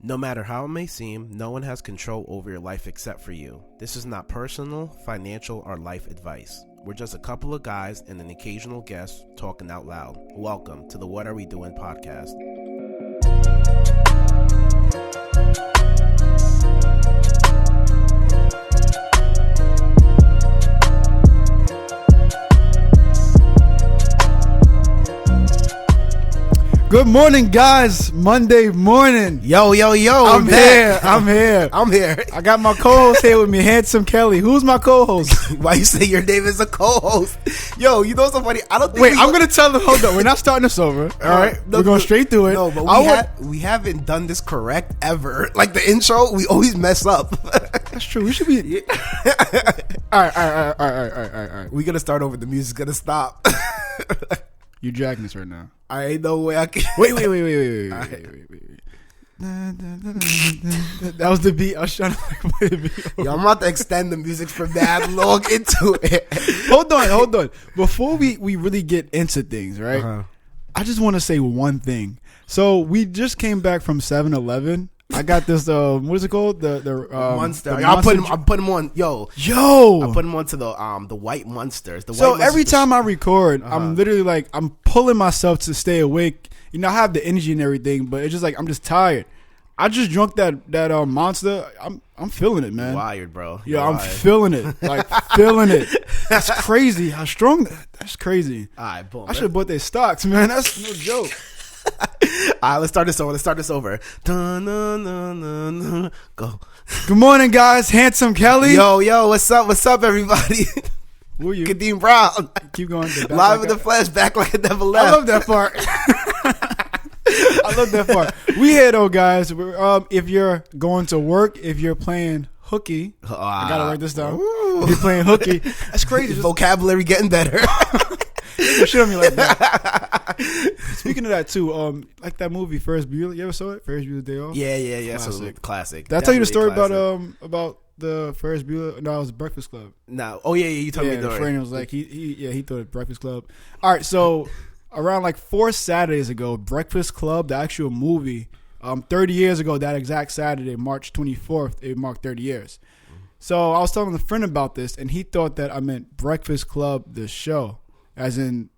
No matter how it may seem, no one has control over your life except for you. This is not personal, financial, or life advice. We're just a couple of guys and an occasional guest talking out loud. Welcome to the What Are We Doing podcast. Good morning, guys. Monday morning. Yo. I'm here. I got my co-host here with me, Handsome Kelly. Who's my co-host? Why you say your name is a co-host? Yo, you know what's so funny? I don't think Wait, I'm going to tell them, hold on. We're not starting this over. All right? We're going straight through it. No, but we haven't done this correct ever. Like the intro, we always mess up. That's true. We should be... All right. We're going to start over. The music's going to stop. You dragging this right now. I ain't no way I can. Wait. That was the beat. I was trying to play the beat. Yo, I'm about to extend the music from that long into it. Hold on. Before we really get into things, right? I just want to say one thing. So we just came back from 7-Eleven. I got this. What is it called? The Monster. The I'll put him on. Yo. I put him onto the white Monsters. So every time I record, I'm literally like I'm pulling myself to stay awake. You know, I have the energy and everything, but it's just like I'm just tired. I just drunk that Monster. I'm feeling it, man. Wired, bro. Yeah, I'm feeling it. Like feeling it. That's crazy. How strong that's crazy. All right, boom. I should have bought their stocks, man. That's no joke. All right, let's start this over. Dun, dun, dun, dun, dun. Go. Good morning, guys. Handsome Kelly. Yo, what's up, everybody? Who are you? Kadeem Brown. Keep going. Live in the flesh, back like it never left. I love that part. We here though, guys. If you're going to work, if you're playing hooky, I gotta write this down. If you're playing hooky, that's crazy. Vocabulary getting better. Shit on me like that. Speaking of that too, like that movie Ferris Bueller. You ever saw it? Ferris Bueller's Day Off. Yeah. Classic. Did I tell you the story about the Ferris Bueller? No, it was Breakfast Club. No. Oh yeah. You told me the story. Friend was like he thought it Breakfast Club. All right, so around like 4 Saturdays ago, Breakfast Club, the actual movie, 30 years ago, that exact Saturday, March 24th, it marked 30 years. So I was telling a friend about this, and he thought that I meant Breakfast Club, the show. As in,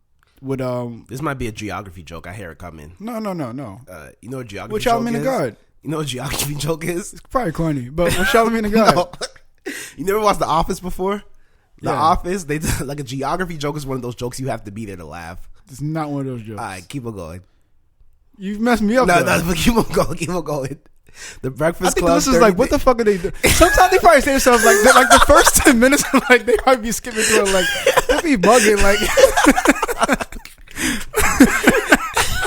this might be a geography joke. I hear it coming. No. You know what geography What joke Charlamagne the God? You know what geography joke is? It's probably corny, but what Charlamagne the God? No. You never watched The Office before? The Yeah. Office, they like a geography joke is one of those jokes you have to be there to laugh. It's not one of those jokes. All right, keep on going. You've messed me up. No, but keep on going. The Breakfast Club. This is like, what the fuck are they doing? Sometimes they probably say themselves like the first 10 minutes, like they might be skipping through it, like they be bugging, like.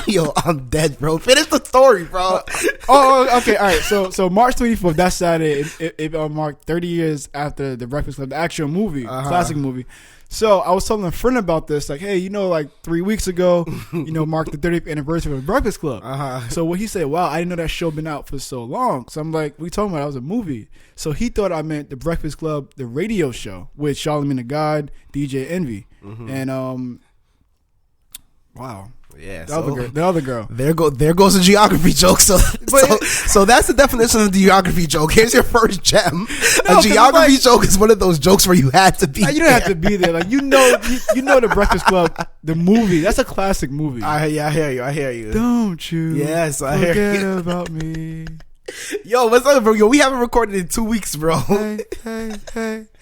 Yo, I'm dead, bro. Finish the story, bro. Okay, all right. So March 24th, that Saturday, it marked 30 years after the Breakfast Club, the actual movie, classic movie. So I was telling a friend about this, like, hey, like 3 weeks ago, marked the 30th anniversary of the Breakfast Club. So what he said, wow, I didn't know that show been out for so long. So I'm like, we talking about that was a movie. So he thought I meant the Breakfast Club, the radio show with Charlamagne the God, DJ Envy, and wow. Yeah, the other girl. There goes a geography joke. So that's the definition of the geography joke. Here's your first gem. A geography joke is one of those jokes where you had to be. You don't have to be there. Like you know the Breakfast Club, the movie. That's a classic movie. I hear you. Don't you? Yes, I hear you. Forget about me. Yo, what's up, bro? Yo, we haven't recorded in 2 weeks, bro.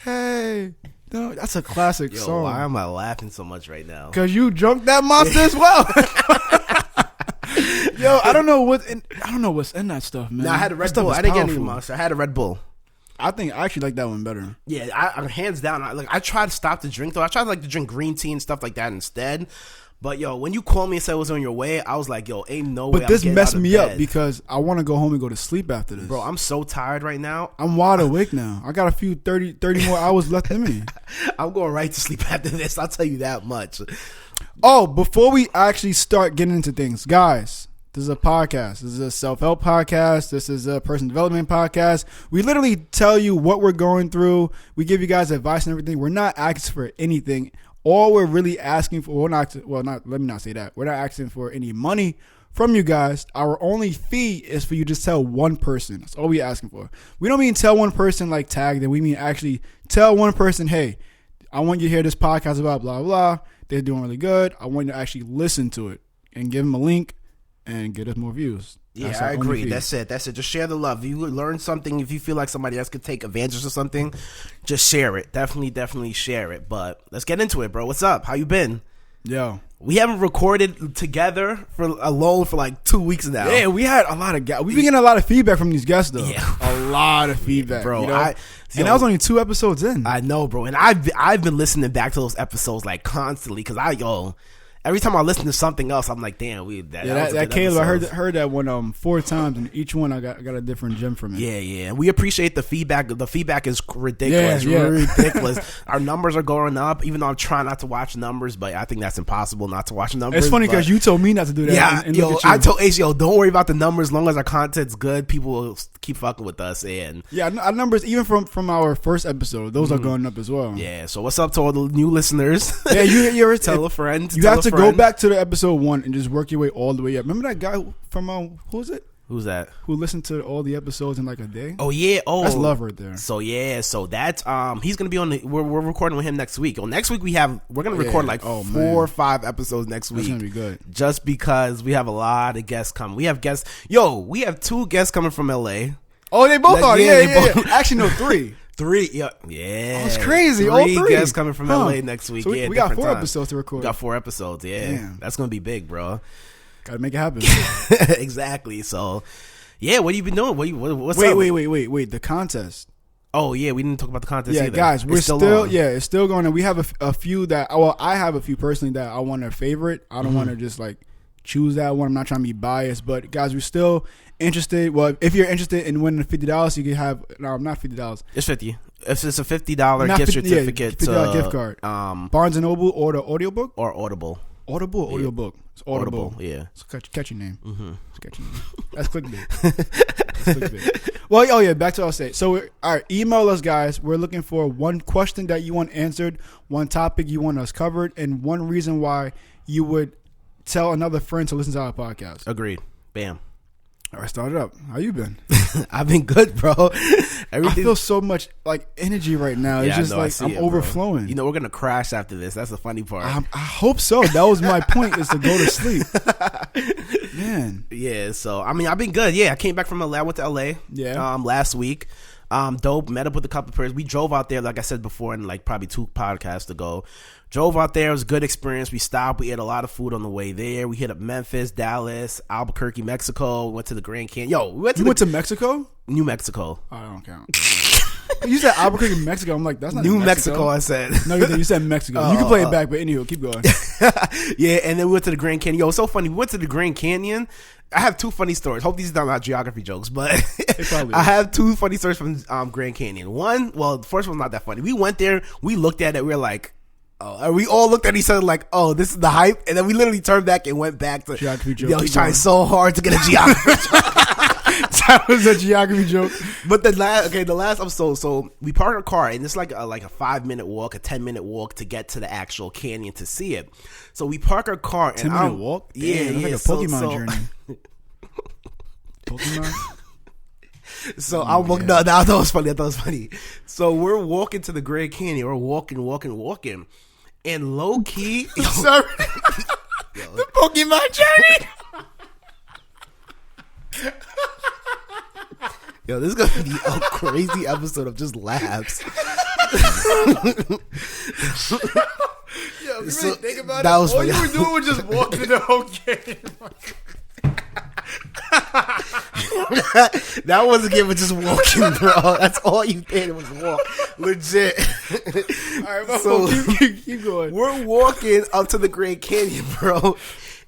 Hey. No, that's a classic song. Why am I laughing so much right now? Because you drunk that Monster as well. Yo, I don't know what's in that stuff, man. No, I had a Red Bull. I didn't get any Monster. I had a Red Bull. I actually like that one better. Yeah, I hands down. I tried to stop the drink though. I tried to drink green tea and stuff like that instead. But yo, when you called me and said it was on your way, I was like, yo, ain't no way. But this messed me up because I want to go home and go to sleep after this. Bro, I'm so tired right now. I'm wide awake now. I got a few 30 more hours left in me. I'm going right to sleep after this. I'll tell you that much. Oh, before we actually start getting into things, guys, this is a podcast. This is a self-help podcast. This is a personal development podcast. We literally tell you what we're going through. We give you guys advice and everything. We're not asking for anything. All we're really asking for, let me not say that. We're not asking for any money from you guys. Our only fee is for you to tell one person. That's all we're asking for. We don't mean tell one person like tag them. We mean actually tell one person, hey, I want you to hear this podcast about blah, blah. They're doing really good. I want you to actually listen to it and give them a link and get us more views. Yeah, I agree. That's it. Just share the love. If you learn something, if you feel like somebody else could take advantage of something, just share it. Definitely share it. But let's get into it, bro. What's up? How you been? Yo. We haven't recorded together for like 2 weeks now. Yeah, we had a lot of guests. We've been getting a lot of feedback from these guests, though. Yeah. A lot of feedback, bro. You know? And that was only 2 episodes in. I know, bro. And I've been listening back to those episodes like constantly because every time I listen to something else, I'm like, damn, that Caleb, I heard that one 4 times, and each one I got a different gem from it. Yeah. We appreciate the feedback. The feedback is ridiculous. Yeah. Ridiculous. Our numbers are going up, even though I'm trying not to watch numbers, but I think that's impossible not to watch numbers. It's funny because you told me not to do that. Yeah, and I told Ace, don't worry about the numbers. As long as our content's good, people will keep fucking with us. And yeah, our numbers, even from our first episode, those are going up as well. Yeah, so what's up to all the new listeners? Yeah, you're tell a friend. You have to go back to the episode 1 and just work your way all the way up. Remember that guy from who is it? Who's that? Who listened to all the episodes in like a day? Oh yeah, that's love right there. So that's he's gonna be on we're recording with him next week. Next week we're gonna record like 4 or 5 episodes next week. That's gonna be good. Just because we have a lot of guests coming. We have guests. We have 2 guests coming from LA. Oh, they both are. Yeah. Both. Actually, no, 3. 3, yeah. Oh, it's crazy. 3 all 3 guests coming from LA next week. So we got 4 episodes to record. We got 4 episodes. Yeah, damn. That's gonna be big, bro. Gotta make it happen. Exactly. So, yeah. What have you been doing? What's up? Wait. The contest. Oh yeah, we didn't talk about the contest. Yeah, either. Guys, we're still it's still going. And we have a few that. Well, I have a few personally that I want to favorite. I don't want to just like choose that one. I'm not trying to be biased, but guys, we're still interested. Well, if you're interested in winning $50, you can have not $50. It's 50. It's a $50 gift certificate. $50 gift card. Barnes and Noble or the audiobook or Audible. Audible or audiobook. It's Audible. Yeah. It's a catchy name. It's a catchy name. That's clickbait. Well, back to our state. So, all right, email us, guys. We're looking for one question that you want answered, one topic you want us covered, and one reason why you would tell another friend to listen to our podcast. Agreed. Bam. All right, start it up. How you been? I've been good, bro. I feel so much like energy right now. It's just like I'm overflowing. Bro. We're gonna crash after this. That's the funny part. I hope so. That was my point, is to go to sleep. Man. Yeah. So I've been good. Yeah, I came back from LA. I went to LA. Yeah. Last week. Dope. Met up with a couple of persons. We drove out there, like I said before, in like probably 2 podcasts ago. Drove out there. It was a good experience. We stopped. We ate a lot of food on the way there. We hit up Memphis, Dallas, Albuquerque, Mexico. We went to the Grand Canyon. We went to Mexico? New Mexico. Oh, I don't count. You said Albuquerque, Mexico. I'm like, that's not New Mexico. I said. No, you said Mexico. You can play it back, but anyway, keep going. Yeah, and then we went to the Grand Canyon. It's so funny. We went to the Grand Canyon. I have 2 funny stories. Hope these are not geography jokes, but I have 2 funny stories from Grand Canyon. The first one's not that funny. We went there. We looked at it. We were like, and we all looked at each other like, oh, this is the hype. And then we literally turned back and went back to geography joke. He's trying so hard to get a geography joke. That was a geography joke. But the last episode, so we parked our car, and it's like a 5-minute walk, a 10-minute walk to get to the actual canyon to see it. So we park our car. 10-minute walk? Yeah, Damn, like a Pokemon journey. Pokemon? So I walked. No, that was funny. I thought it was funny. So we're walking to the Grand Canyon. We're walking, and low key. Sorry, the Pokemon journey. Yo, this is gonna be a crazy episode of just laughs. Yo, if you really think about that was all funny. you were doing was just walking the whole game. That wasn't giving, just walking, bro. That's all you did was walk. Legit. All right, so keep going. We're walking up to the Grand Canyon, bro.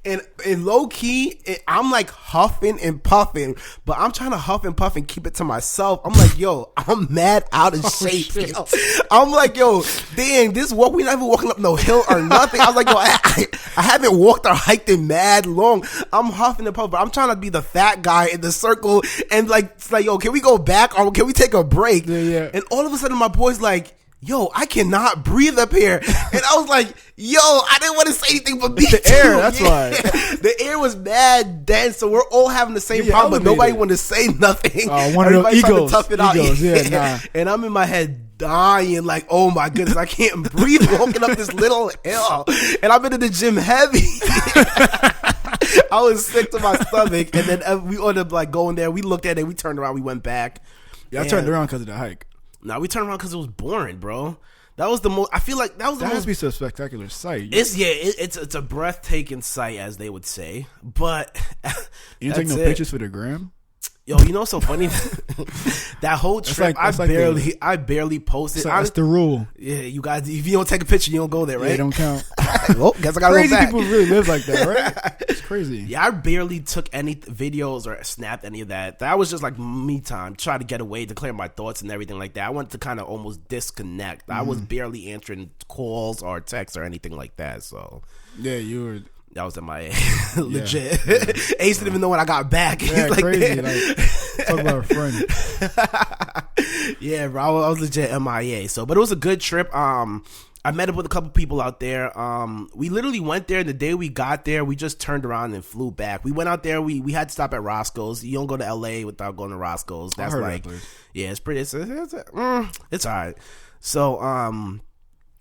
And low key, I'm like huffing and puffing, but I'm trying to huff and puff and keep it to myself. I'm like, yo, I'm mad out of shape. Yo. I'm like, yo, dang, this walk, we not even walking up no hill or nothing. I was like, yo, I haven't walked or hiked in mad long. I'm huffing and puffing, but I'm trying to be the fat guy in the circle and like, it's like, yo, can we go back or can we take a break? Yeah. And all of a sudden, my boy's like, yo, I cannot breathe up here. And I was like, yo, I didn't want to say anything but be the air, that's why. The air was mad dense, so we're all having the same problem, but nobody wanted to say nothing. One of those egos. Tough it out. Yeah, And I'm in my head dying, like, oh my goodness, I can't breathe walking up this little hill. And I've been in the gym heavy. I was sick to my stomach. And then we ended up like going there. We looked at it, we turned around, we went back. Yeah, I turned around because of the hike. No, we turned around because it was boring, bro. That was the most. I feel like that was the most. That has to be such a spectacular sight. It's a breathtaking sight, as they would say. But you didn't take no pictures for the gram. Yo, you know what's so funny? That whole trip, I barely posted. That's the rule. Yeah, you guys, if you don't take a picture, you don't go there, right? Yeah, it don't count. Well, guess I gotta crazy go back. People really live like that, right? It's crazy. Yeah, I barely took any videos or snapped any of that. That was just like me time, try to get away, to clear my thoughts and everything like that. I wanted to kind of almost disconnect. I was barely answering calls or texts or anything like that. So yeah, you were. That was MIA. Legit. Yeah. Ace didn't even know when I got back. Yeah, like, crazy. Like, talk about a friend. Yeah, bro. I was legit MIA. So, but it was a good trip. I met up with a couple people out there. We literally went there, and the day we got there, we just turned around and flew back. We went out there. We had to stop at Roscoe's. You don't go to LA without going to Roscoe's. That's like, yeah, it's pretty. It's all right. So,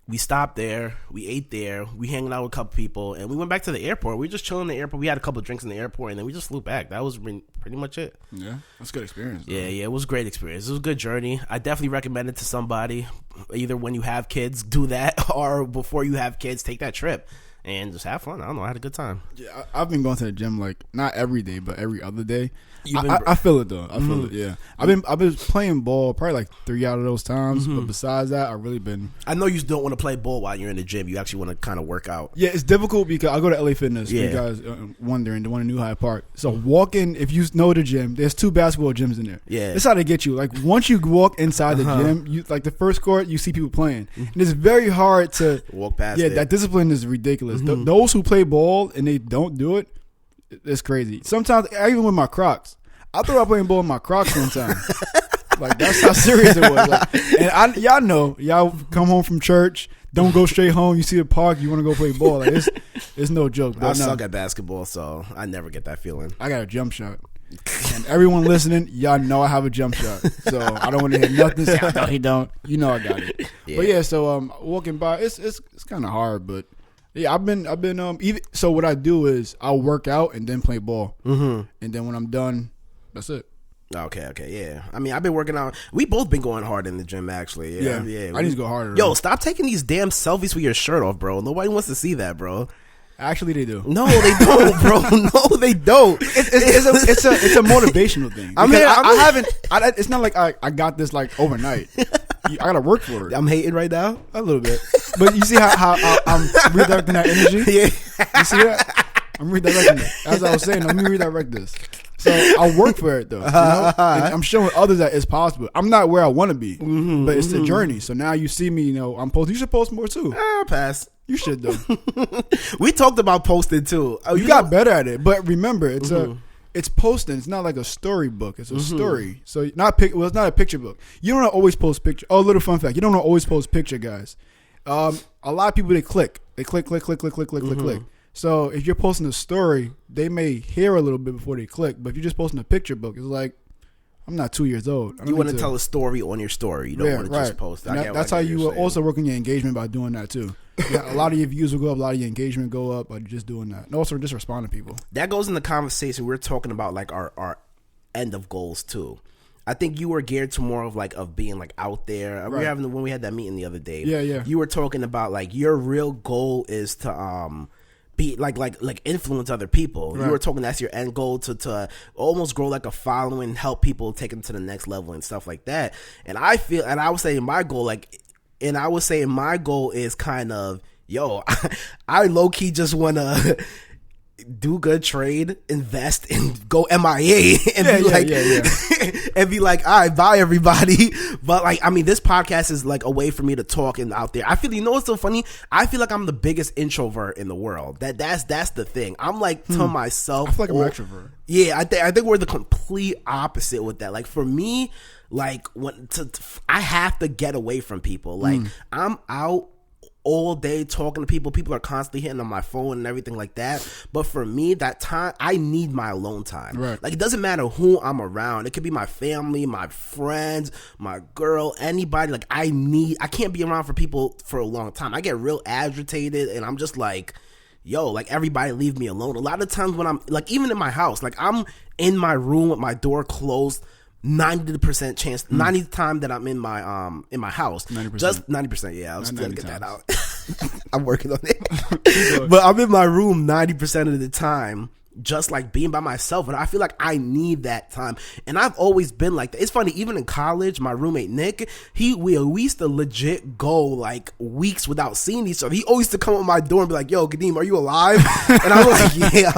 we stopped there, we ate there, we hanging out with a couple people, and we went back to the airport. We were just chilling in the airport. We had a couple of drinks in the airport, and then we just flew back. That was pretty much it. Yeah, that's a good experience. Yeah, it was a great experience. It was a good journey. I definitely recommend it to somebody. Either when you have kids, do that, or before you have kids, take that trip and just have fun. I don't know, I had a good time. Yeah, I've been going to the gym like not every day, but every other day. I feel it though. I feel it. Yeah, I've been playing ball probably like 3 out of those times. But besides that, I've really been. I know you don't want to play ball while you're in the gym. You actually want to kind of work out. Yeah, it's difficult because I go to LA Fitness. Yeah. You guys wondering, the one in New Hyde Park. So walking, if you know the gym, there's 2 basketball gyms in there. Yeah, that's how they get you. Like once you walk inside the gym, you like the first court, you see people playing, and it's very hard to walk past. Yeah, that discipline is ridiculous. Those who play ball and they don't do it, it's crazy. Sometimes even with my Crocs. I thought I was playing ball in my Crocs one time. Like, that's how serious it was. Like, and y'all know, y'all come home from church, don't go straight home. You see the park, you want to go play ball. Like, it's no joke. I suck at basketball, so I never get that feeling. I got a jump shot. And everyone listening, y'all know I have a jump shot. So I don't want to hear nothing say, no, he don't. You know I got it. Yeah. But yeah, so walking by, it's kind of hard, but yeah, I've been even. So what I do is I'll work out and then play ball, and then when I'm done. That's it. Okay, yeah. I mean, I've been working out. We both been going hard in the gym, actually. Yeah. I need to go harder. Yo, stop taking these damn selfies with your shirt off, bro. Nobody wants to see that, bro. Actually, they do. No, they don't, bro. No, they don't. It's a motivational thing. I haven't. It's not like I got this like overnight. I gotta work for it. I'm hating right now a little bit, but you see how I'm redirecting that energy. Yeah, you see that? I'm redirecting it. As I was saying, let me redirect this. So I work for it though. You know? And I'm showing others that it's possible. I'm not where I want to be, but it's the journey. So now you see me. You know, I'm posting. You should post more too. Pass. You should though. We talked about posting too. You got better at it, but remember, it's posting. It's not like a storybook. It's a story. So it's not a picture book. You don't always post picture. Oh, little fun fact: you don't always post picture, guys. A lot of people they click. So if you're posting a story, they may hear a little bit before they click. But if you're just posting a picture book, it's like, I'm not 2 years old. You want to tell a story on your story. You don't want to just post. That's how you also work on your engagement by doing that too. Yeah, a lot of your views will go up, a lot of your engagement go up by just doing that. And also just responding to people. That goes in the conversation. We're talking about like our end of goals too. I think you were geared to more of being like out there. Right. When we had that meeting the other day. Yeah. You were talking about like your real goal is to be like influence other people. Right. You were talking that's your end goal to almost grow like a following, help people take them to the next level and stuff like that. And I was saying my goal is kind of, yo, I low key just want to do good trade, invest, and go MIA and be like, all right, bye everybody. But like, I mean, this podcast is like a way for me to talk and out there. I feel, you know what's so funny? I feel like I'm the biggest introvert in the world. That's the thing. I'm like to myself. I feel like I'm an extrovert. Yeah, I think we're the complete opposite with that. Like for me, like I have to get away from people. Like I'm out all day talking to people. People are constantly hitting on my phone and everything like that. But for me, that time, I need my alone time. Right. Like, it doesn't matter who I'm around. It could be my family, my friends, my girl, anybody. Like, I can't be around for people for a long time. I get real agitated and I'm just like, yo, like, everybody leave me alone. A lot of times when I'm, like, even in my house, like, I'm in my room with my door closed, 90% chance, 90% time that I'm in my house. 90%. Just 90%, yeah. I was gonna get that out. I'm working on it. But I'm in my room 90% of the time, just like being by myself, and I feel like I need that time. And I've always been like that. It's funny, even in college, my roommate Nick, we used to legit go like weeks without seeing each other. He always used to come at my door and be like, yo, Kadeem, are you alive? And I'm like, yeah,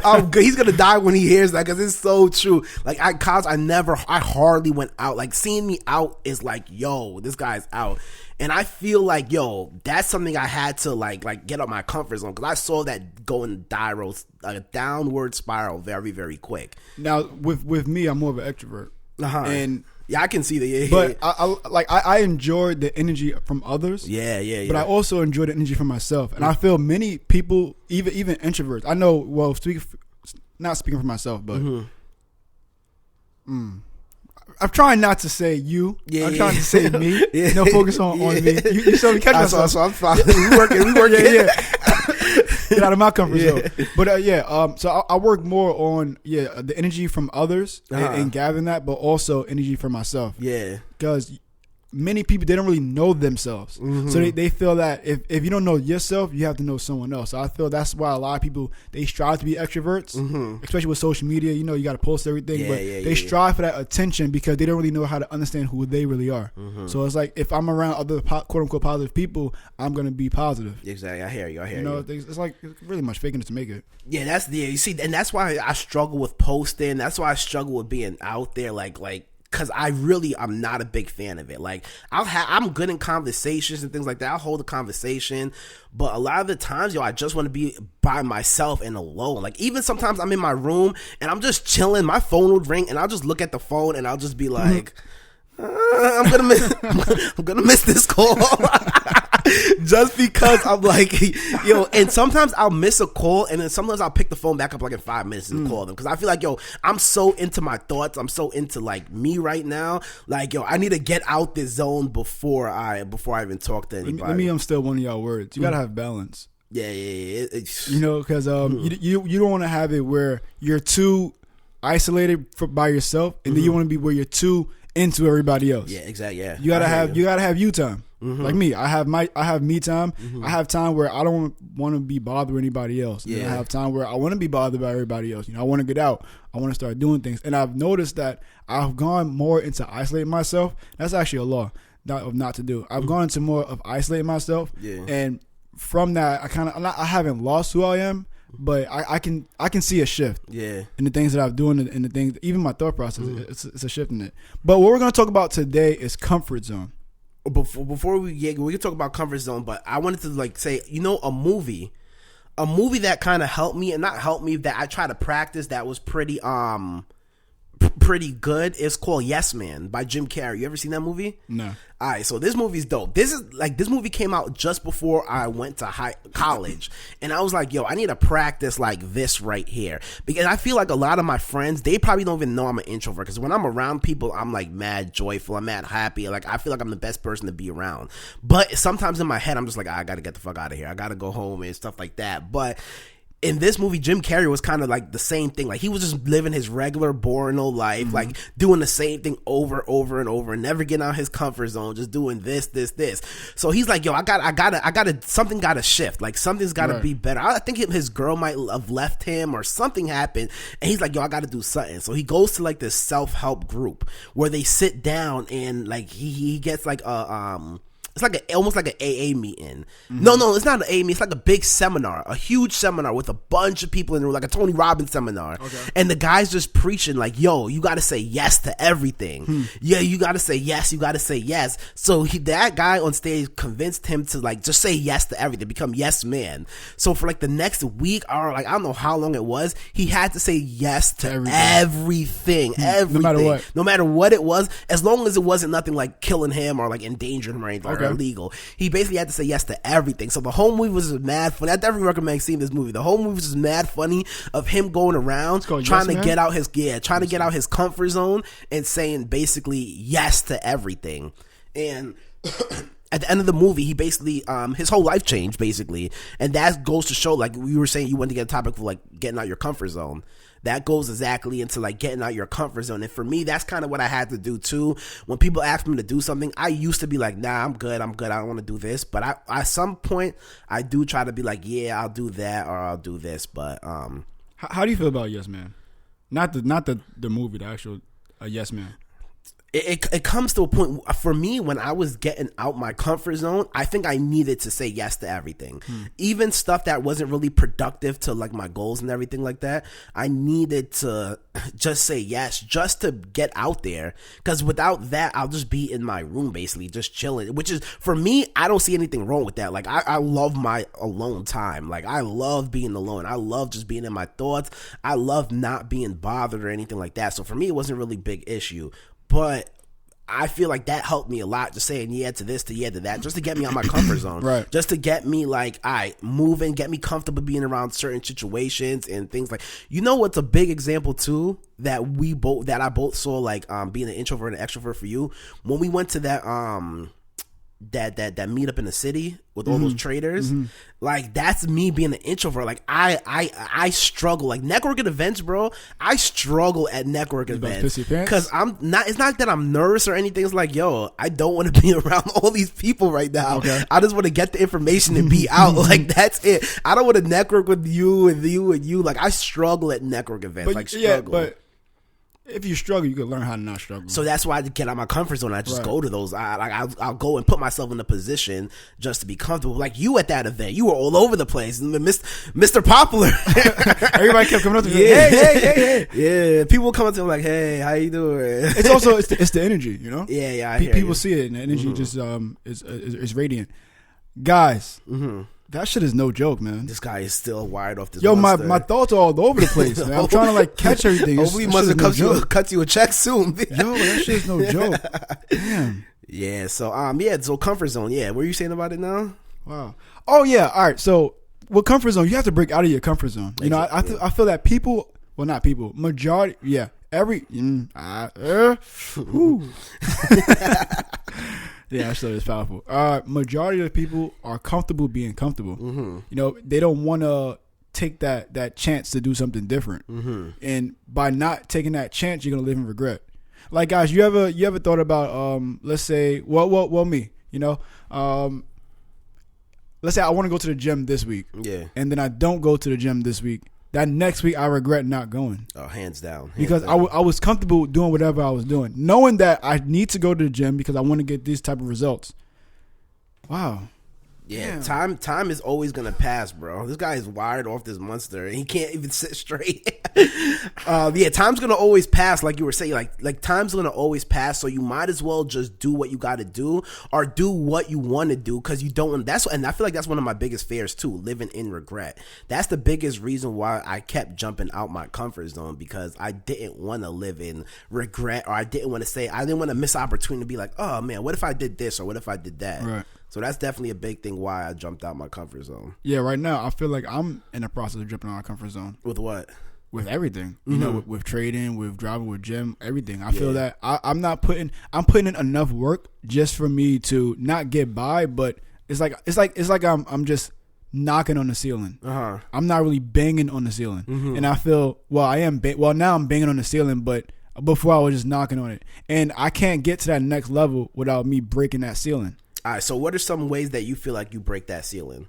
I'm good. He's gonna die when he hears that, because it's so true. Like at college, I hardly went out. Like seeing me out is like, yo, this guy's out. And I feel like, yo, that's something I had to like get out my comfort zone, because I saw that going a downward spiral very, very quick. Now, with me, I'm more of an extrovert, and yeah, I can see that. Yeah, but I enjoy the energy from others. Yeah. But I also enjoy the energy from myself, and I feel many people, even introverts. I know. Well, not speaking for myself, but. I'm trying not to say you. Yeah, I'm trying to say me. Yeah. No focus on me. You saw me catch myself. So I'm fine. We working. Yeah. Get out of my comfort zone. But so I work more on the energy from others and gathering that, but also energy for myself. Yeah, because many people, they don't really know themselves. So they feel that if you don't know yourself, you have to know someone else. So I feel that's why a lot of people, they strive to be extroverts, especially with social media. You know, you got to post everything, but they strive for that attention because they don't really know how to understand who they really are. So it's like, if I'm around other quote unquote positive people, I'm going to be positive. Exactly. I hear you. You know, it's like really much faking it to make it. Yeah, you see, and that's why I struggle with posting. That's why I struggle with being out there, like, because I'm not a big fan of it. Like, I'm good in conversations and things like that. I'll hold a conversation, but a lot of the times, I just want to be by myself and alone. Like, even sometimes I'm in my room and I'm just chilling. My phone would ring and I'll just look at the phone and I'll just be like, I'm gonna miss this call. Just because I'm like, and sometimes I'll miss a call, and then sometimes I'll pick the phone back up like in 5 minutes and call them, because I feel like, I'm so into my thoughts, I'm so into like me right now, like, I need to get out this zone before I even talk to anybody. Let me still one of y'all words. You gotta have balance. Yeah. Because you don't want to have it where you're too isolated by yourself, and then you want to be where you're too into everybody else. Yeah, exactly. Yeah, you gotta have you time. Like me, I have me time. I have time where I don't want to be bothered with anybody else. Yeah. And I have time where I want to be bothered by everybody else. I want to get out. I want to start doing things. And I've noticed that I've gone more into isolating myself. That's actually a law not to do. I've gone into more of isolating myself. Yeah. And from that, I haven't lost who I am, but I can see a shift. Yeah. In the things that I'm doing, and the things, even my thought process, it's a shift in it. But what we're going to talk about today is comfort zone. Before we can talk about comfort zone, but I wanted to say, a movie that kind of helped me, and not helped me, that I try to practice, that was pretty good. It's called Yes Man by Jim Carrey. You ever seen that movie? No. All right, so this movie's dope. This movie came out just before I went to college, and I was like, I need to practice like this right here, because I feel like a lot of my friends, they probably don't even know I'm an introvert, because when I'm around people, I'm like mad joyful, I'm mad happy, like I feel like I'm the best person to be around. But sometimes in my head, I'm just like, I gotta get the fuck out of here, I gotta go home and stuff like that. But in this movie, Jim Carrey was kind of like the same thing. Like, he was just living his regular, boring old life, like doing the same thing over and over, and never getting out of his comfort zone, just doing this. So he's like, I gotta, something gotta shift. Like, something's gotta be better. I think his girl might have left him, or something happened, and he's like, I gotta do something. So he goes to like this self-help group where they sit down, and like he gets like it's like almost like an AA meeting. No, it's not an AA meeting. It's like a big seminar, a huge seminar with a bunch of people in the room, like a Tony Robbins seminar. Okay. And the guy's just preaching like, yo, you got to say yes to everything. Yeah, you got to say yes. You got to say yes. So that guy on stage convinced him to like just say yes to everything, become yes man. So for like the next week or like I don't know how long it was, he had to say yes to everything. No matter what it was, as long as it wasn't nothing like killing him or like endangering him or anything or illegal. He basically had to say yes to everything. So the whole movie was just mad funny. I definitely recommend seeing this movie. The whole movie was just mad funny of him going around trying to get out his comfort zone and saying basically yes to everything. And at the end of the movie, he basically his whole life changed basically, and that goes to show, like we were saying, you wanted to get a topic for like getting out your comfort zone. That goes exactly into like getting out your comfort zone. And for me, that's kind of what I had to do too. When people ask me to do something, I used to be like, nah, I'm good. I don't want to do this. But I at some point, I do try to be like, yeah, I'll do that or I'll do this. But how do you feel about Yes Man? Not the movie, the actual Yes Man. It comes to a point for me when I was getting out my comfort zone, I think I needed to say yes to everything. Even stuff that wasn't really productive to like my goals and everything like that. I needed to just say yes just to get out there, because without that I'll just be in my room basically just chilling, which is for me, I don't see anything wrong with that. Like I love my alone time. Like I love being alone. I love just being in my thoughts. I love not being bothered or anything like that. So for me, it wasn't really a big issue. But I feel like that helped me a lot, just saying yeah to this, to yeah to that, just to get me out my comfort zone. Right. Just to get me like, all right, moving, get me comfortable being around certain situations and things like, you know what's a big example too that I both saw, like being an introvert and extrovert for you, when we went to that that meetup in the city with all those traders, like that's me being an introvert. Like I struggle, like networking events, bro. I struggle at network events because I'm not. It's not that I'm nervous or anything. It's like, yo, I don't want to be around all these people right now. Okay. I just want to get the information and be out. Like that's it. I don't want to network with you and you and you. Like I struggle at network events. But, like struggle. Yeah, but if you struggle, you can learn how to not struggle. So that's why I get out of my comfort zone. I just go to those. I'll go and put myself in a position just to be comfortable. Like you at that event, you were all over the place, Mr. Popular. Everybody kept coming up to me. Yeah, hey. Yeah, people come up to me like, hey, how you doing? It's also it's the energy, you know. Yeah. People see it, and the energy just is radiant. Guys. That shit is no joke, man. This guy is still wired off this. Yo, my thoughts are all over the place, man. I'm trying to like catch everything. Hopefully, must have cut you a check soon. Yo, that shit is no joke. Damn. Yeah. So So comfort zone. Yeah. What are you saying about it now? Wow. Oh yeah. All right. So with comfort zone, you have to break out of your comfort zone. You know, I feel that people. Well, not people. Majority. Yeah. Yeah, that shit is powerful. Majority of the people are comfortable being comfortable. You know, they don't want to take that chance to do something different. And by not taking that chance, you're gonna live in regret. Like, guys, you ever thought about let's say, well, me, you know, let's say I want to go to the gym this week, and then I don't go to the gym this week. That next week, I regret not going. Oh, hands down. Because I was comfortable doing whatever I was doing, knowing that I need to go to the gym because I want to get these type of results. Wow. Yeah, time is always gonna pass, bro. This guy is wired off this monster, and he can't even sit straight. Time's gonna always pass, like you were saying. Like time's gonna always pass, so you might as well just do what you got to do, or do what you want to do, because you don't. And I feel like that's one of my biggest fears too, living in regret. That's the biggest reason why I kept jumping out my comfort zone, because I didn't want to live in regret, or I didn't want to miss opportunity to be like, oh man, what if I did this, or what if I did that? Right. So that's definitely a big thing why I jumped out my comfort zone. Yeah, right now I feel like I'm in the process of jumping out my comfort zone. With what? With everything. You know, with trading, with driving, with gym, everything. I feel that I'm putting in enough work just for me to not get by, but it's like I'm just knocking on the ceiling. I'm not really banging on the ceiling. And I feel, now I'm banging on the ceiling, but before I was just knocking on it. And I can't get to that next level without me breaking that ceiling. All right, so what are some ways that you feel like you break that ceiling?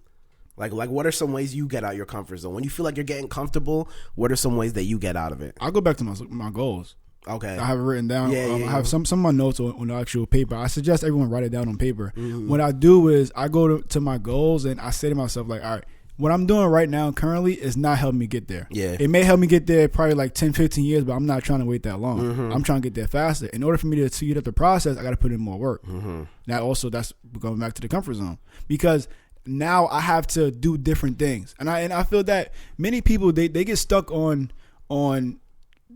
Like what are some ways you get out your comfort zone? When you feel like you're getting comfortable, what are some ways that you get out of it? I'll go back to my goals. Okay. I have it written down. I have some of my notes on the actual paper. I suggest everyone write it down on paper. Mm-hmm. What I do is I go to my goals and I say to myself, like, all right, what I'm doing right now currently is not helping me get there. Yeah. It may help me get there probably like 10, 15 years, but I'm not trying to wait that long. Mm-hmm. I'm trying to get there faster. In order for me to speed up the process, I got to put in more work. Mm-hmm. That's going back to the comfort zone, because now I have to do different things. And I feel that many people, they get stuck on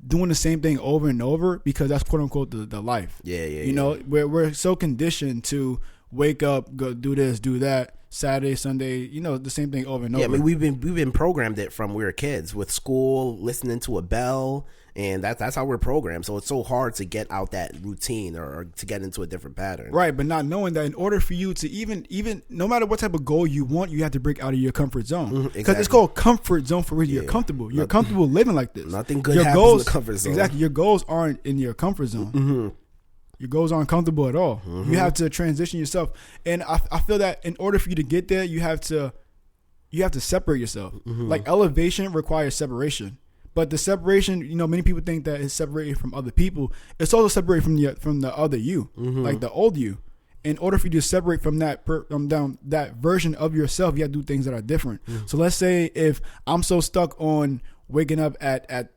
doing the same thing over and over because that's quote unquote the life. Yeah. You know, we're so conditioned to wake up, go do this, do that, Saturday, Sunday, you know, the same thing over and over. Yeah, I mean, we've been programmed it from we were kids with school, listening to a bell, and that's how we're programmed. So it's so hard to get out that routine or to get into a different pattern. Right, but not knowing that in order for you to even no matter what type of goal you want, you have to break out of your comfort zone. Because exactly. it's called comfort zone for reason. You're comfortable. You're comfortable living like this. Nothing good happens in the comfort zone. Exactly. Your goals aren't in your comfort zone. Mm-hmm. Your goals aren't comfortable at all. Mm-hmm. You have to transition yourself. And I feel that in order for you to get there, you have to separate yourself. Mm-hmm. Like elevation requires separation. But the separation, you know, many people think that it's separated from other people. It's also separated from the other you, like the old you. In order for you to separate from that that version of yourself, you have to do things that are different. Mm-hmm. So let's say if I'm so stuck on waking up at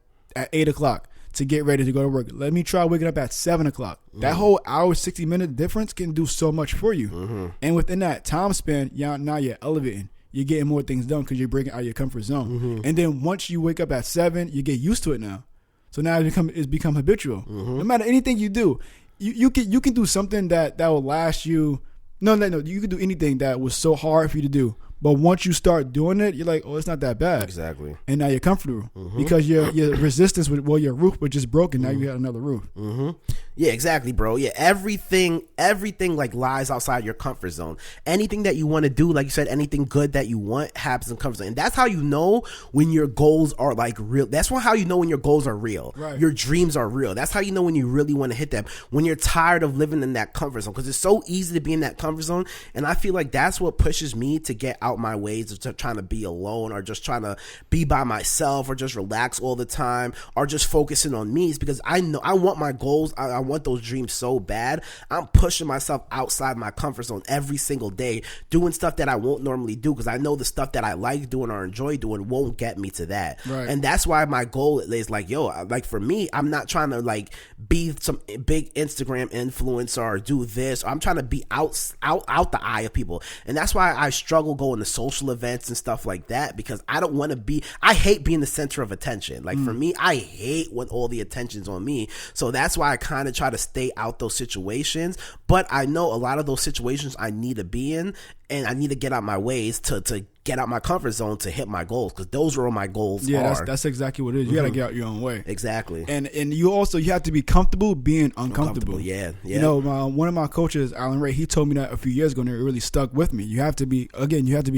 8 o'clock to get ready to go to work, let me try waking up at 7 o'clock. Mm-hmm. That whole hour, 60-minute difference can do so much for you. Mm-hmm. And within that time span, now you're elevating. You're getting more things done because you're breaking out of your comfort zone. Mm-hmm. And then once you wake up at 7, you get used to it now. So now it's become habitual. Mm-hmm. No matter anything you do, you can do something that will last you. No, you can do anything that was so hard for you to do. But once you start doing it, you're like, oh, it's not that bad. Exactly. And now you're comfortable because your resistance your roof was just broken. Now you got another roof. Mm-hmm. Yeah, exactly, bro. Yeah, everything like lies outside your comfort zone. Anything that you want to do, like you said, anything good that you want happens in comfort zone. And that's how you know when your goals are like real. That's how you know when your goals are real. Right. Your dreams are real. That's how you know when you really want to hit them. When you're tired of living in that comfort zone, because it's so easy to be in that comfort zone. And I feel like that's what pushes me to get out my ways of trying to be alone, or just trying to be by myself, or just relax all the time, or just focusing on me. Is because I know I want my goals. I want those dreams so bad. I'm pushing myself outside my comfort zone every single day, doing stuff that I won't normally do, because I know the stuff that I like doing or enjoy doing won't get me to that. Right. And that's why my goal is like, like for me, I'm not trying to like be some big Instagram influencer or do this. I'm trying to be out the eye of people. And that's why I struggle going to social events and stuff like that, because I don't want to be, I hate being the center of attention. Like for me, I hate when all the attention's on me. So that's why I kind of try to stay out those situations. But I know a lot of those situations I need to be in, and I need to get out my ways to get out my comfort zone to hit my goals, because those are all my goals. Yeah, that's exactly what it is. You got to get out your own way. Exactly. And you have to be comfortable being uncomfortable. Yeah. You know, one of my coaches, Alan Ray, he told me that a few years ago, and it really stuck with me. You have to be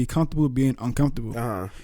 comfortable being uncomfortable.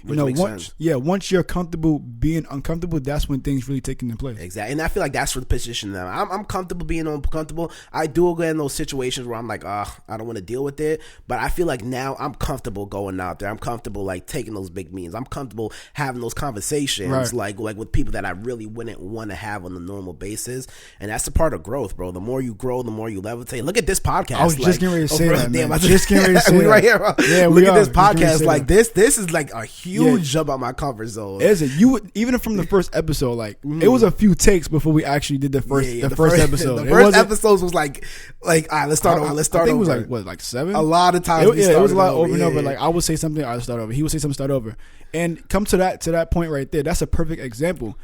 Which makes sense. Once you're comfortable being uncomfortable, that's when things really take into place. Exactly. And I feel like that's the position now. I'm comfortable being uncomfortable. I do get in those situations where I'm like, I don't want to deal with it. But I feel like now I'm comfortable going out there. I'm comfortable like taking those big meetings. I'm comfortable having those conversations like with people that I really wouldn't want to have on a normal basis. And that's the part of growth, bro. The more you grow, the more you levitate. Look at this podcast. I was just getting ready to say that, man. Just getting ready to say that. Right here, bro. Yeah, look at this podcast. Like this is like a huge jump out my comfort zone. Is it? Even from the first episode, like it was a few takes before we actually did the first episode. The first episodes was like all right, let's start over. I think it was like 7. A lot of times. It was a lot over and over. Like I would say something, I'd start over. He would say something, start over. And come to that point right there. That's a perfect example.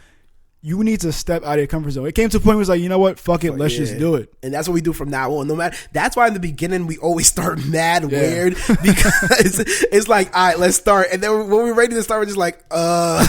You need to step out of your comfort zone. It came to a point where it's like, you know what? Fuck it. Let's just do it. And that's what we do from now on. No matter. That's why in the beginning we always start mad weird, because it's like, all right, let's start. And then when we're ready to start, we're just like, yeah,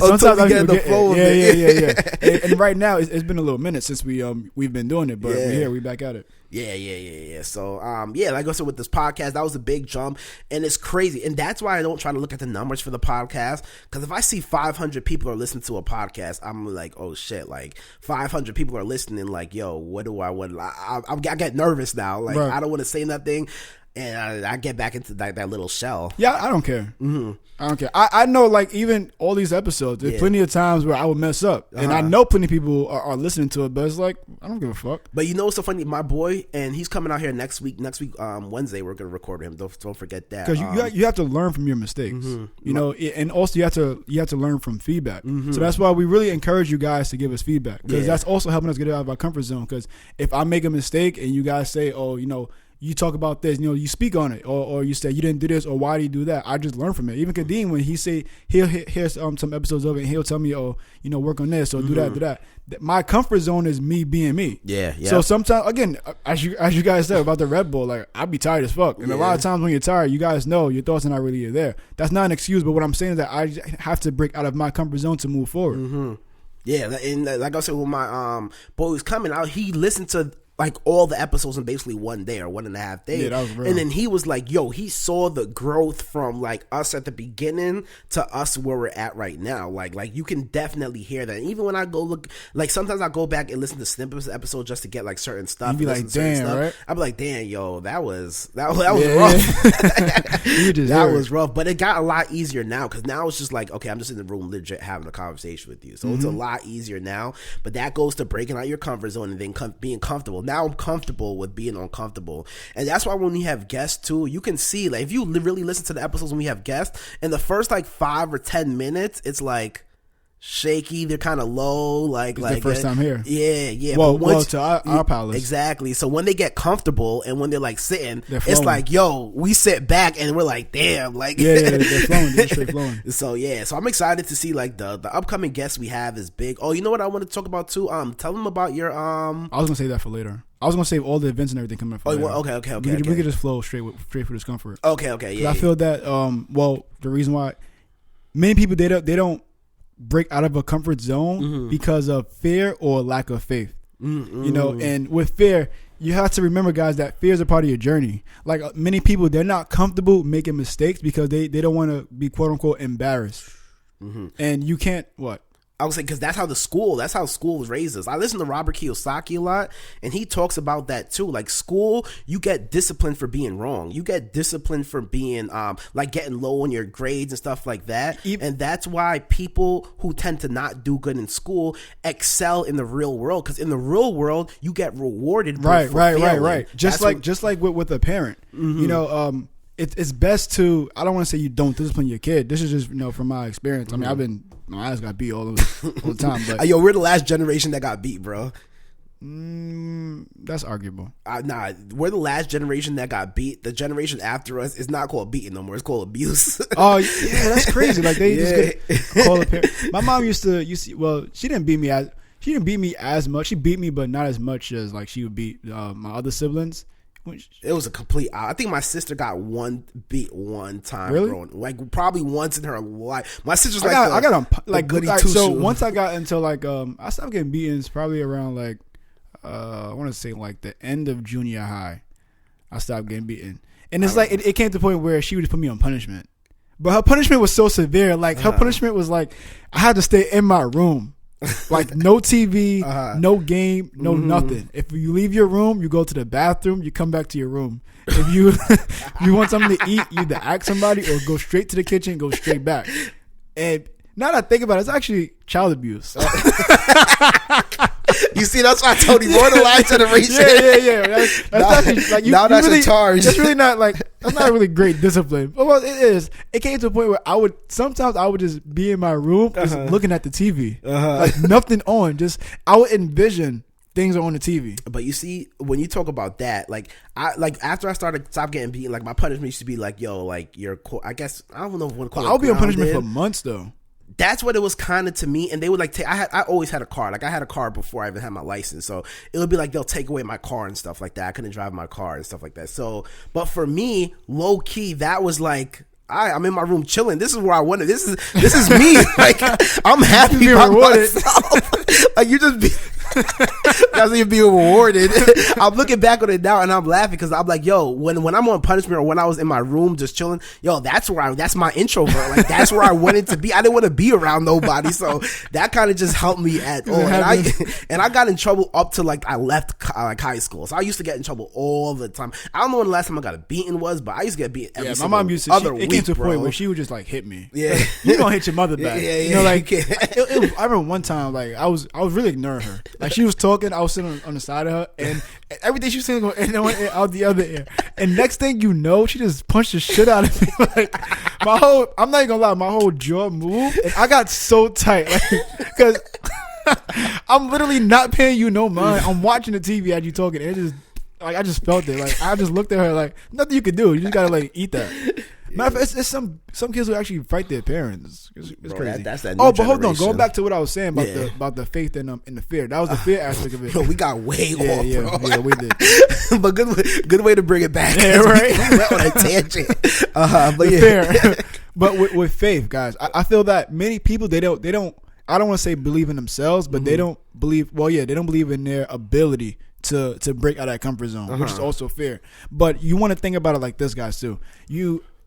sometimes we get in the flow of it. Yeah. And right now, it's been a little minute since we've been doing it, but we're here. We back at it. Yeah. So, like I said, with this podcast, that was a big jump, and it's crazy. And that's why I don't try to look at the numbers for the podcast, because if I see 500 people are listening to a podcast, I'm like, oh shit, like 500 people are listening. Like, yo, what do I want? I get nervous now. Like, I don't want to say nothing. and I get back into that little shell. Yeah, I don't care. I don't care. I know, like, even all these episodes, there's plenty of times where I would mess up. And I know plenty of people are listening to it, but it's like, I don't give a fuck. But you know what's so funny? My boy, and he's coming out here next week, Wednesday, we're going to record him. Don't forget that. Because you have to learn from your mistakes. You know, and also you have to learn from feedback. So that's why we really encourage you guys to give us feedback. Because that's also helping us get out of our comfort zone. Because if I make a mistake and you guys say, oh, you know, you talk about this, you know, you speak on it, or you say you didn't do this, or why do you do that? I just learn from it. Even Kadeem, when he say he'll hear some episodes of it, and he'll tell me, oh, you know, work on this or do that. My comfort zone is me being me. Yeah. So sometimes, again, as you guys said about the Red Bull, like, I be tired as fuck, and a lot of times when you're tired, you guys know your thoughts are not really there. That's not an excuse, but what I'm saying is that I have to break out of my comfort zone to move forward. Yeah, and like I said, when my boy was coming out, he listened to like all the episodes in basically 1 day or 1.5 days. Yeah, that was real. And then he was like, yo, he saw the growth from like us at the beginning to us where we're at right now. Like you can definitely hear that. And even when I go look, like sometimes I go back and listen to snippets of the episode just to get like certain stuff. You be like, damn, right? I'd be like, damn, yo, that was rough. That was rough. But it got a lot easier now, because now it's just like, okay, I'm just in the room legit having a conversation with you. So it's a lot easier now. But that goes to breaking out your comfort zone and then being comfortable. Now I'm comfortable with being uncomfortable. And that's why when we have guests too, you can see, like, if you really listen to the episodes when we have guests, in the first like 5 or 10 minutes, it's like shaky, they're kind of low, like their first time here. Yeah. Well, to our palace. Exactly. So when they get comfortable and when they're like sitting, it's like, yo, we sit back and we're like, damn, like they're flowing, they're straight flowing. So I'm excited to see like the upcoming guests we have is big. Oh, you know what I want to talk about too? Tell them about your I was gonna save that for later. I was gonna save all the events and everything coming up. Okay. We could just flow straight for discomfort. Okay. Yeah. I feel that. The reason why many people they don't break out of a comfort zone because of fear or lack of faith. You know, and with fear, you have to remember, guys, that fear is a part of your journey. Like many people, they're not comfortable making mistakes because they don't want to be quote unquote embarrassed. And you can't I would say, because that's how school was raised us. I listen to Robert Kiyosaki a lot, and he talks about that too. Like school, you get disciplined for being wrong. You get disciplined for being like getting low on your grades and stuff like that. And that's why people who tend to not do good in school excel in the real world, because in the real world you get rewarded. Right. Just like with a parent, you know. It's best to, I don't want to say you don't discipline your kid. This is just, you know, from my experience. I mean, my ass got beat all the time. But yo, we're the last generation that got beat, bro. That's arguable. Nah, we're the last generation that got beat. The generation after us is not called beating no more. It's called abuse. Oh yeah, that's crazy. Like they just call a parent. My mom used to. Well, she didn't beat me as much. She beat me, but not as much as like she would beat my other siblings. It was a complete. I think my sister got beat one time. Really? Like probably once in her life. My sister's so once I got into like I stopped getting beatings probably around like I want to say like the end of junior high. I stopped getting beaten, and it's like it came to the point where she would just put me on punishment. But her punishment was so severe. Like her punishment was like I had to stay in my room. Like no TV, no game, no nothing. If you leave your room, you go to the bathroom, you come back to your room. If you want something to eat, you either ask somebody or go straight to the kitchen, go straight back. And now that I think about it, it's actually child abuse. You see, that's why I told you, we're the last generation. Yeah. That's actually, like, that's really, a charge. That's really not like, that's not really great discipline. Well, it is. It came to a point where I would just be in my room, just looking at the TV, like nothing on. Just I would envision things are on the TV. But you see, when you talk about that, after I stopped getting beaten, like my punishment used to be like, yo, like I guess I don't know what. I'll be on punishment for months though. That's what it was kind of to me. And they would like I always had a car. Like I had a car before I even had my license. So it would be like they'll take away my car and stuff like that. I couldn't drive my car and stuff like that. So, but for me, low key, that was like, I'm in my room chilling. This is where I wanted. This is me. Like I'm happy by myself. Like you just be. That's when you're being rewarded. I'm looking back on it now and I'm laughing because I'm like, yo, when I'm on punishment or when I was in my room just chilling, yo, that's my introvert. Like that's where I wanted to be. I didn't want to be around nobody, so that kind of just helped me at all. And I got in trouble up to like I left like high school, so I used to get in trouble all the time. I don't know when the last time I got a beaten was, but I used to get beaten every my mom used to. It came to a point where she would just like hit me. Yeah, you don't hit your mother back. Yeah. You know, like I remember one time, like I was really ignoring her. Like she was talking, I was sitting on the side of her, and everything she was saying going in one ear, out the other ear. And next thing you know, she just punched the shit out of me. Like I'm not even gonna lie, my whole jaw moved, and I got so tight, because I'm literally not paying you no mind. I'm watching the TV as you talking, and it just like I just felt it. Like I just looked at her like nothing you could do. You just gotta like eat that. Matter of fact, it's some kids who actually fight their parents. It's Bro, crazy. That's that but hold on, going back to what I was saying about the faith and the fear. That was the fear aspect of it. Yo, we got way off, bro. Yeah, we did. But good way to bring it back. Yeah, right. We went on a tangent. But fear. But with faith, guys, I feel that many people they don't. I don't want to say believe in themselves, but they don't believe. Well, yeah, they don't believe in their ability to break out of that comfort zone, which is also fear. But you want to think about it like this, guys, too.